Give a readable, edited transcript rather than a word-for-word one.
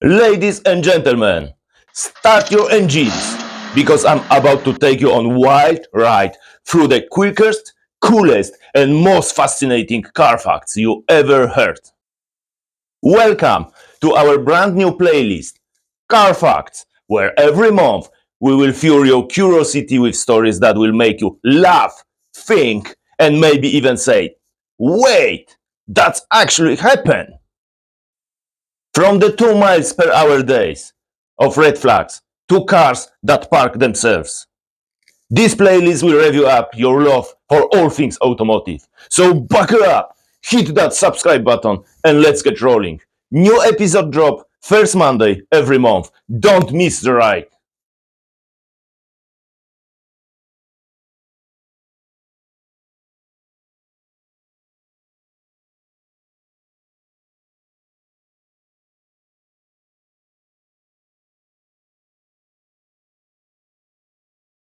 Ladies and gentlemen, start your engines because I'm about to take you on a wild ride through the quickest, coolest, and most fascinating car facts you ever heard. Welcome to our brand new playlist, Car Facts, where every month we will fuel your curiosity with stories that will make you laugh, think, and maybe even say, wait, that's actually happened. From the 2 miles per hour days of red flags to cars that park themselves. This playlist will review up your love for all things automotive. So buckle up, hit that subscribe button, and let's get rolling. New episode drop first Monday every month. Don't miss the ride.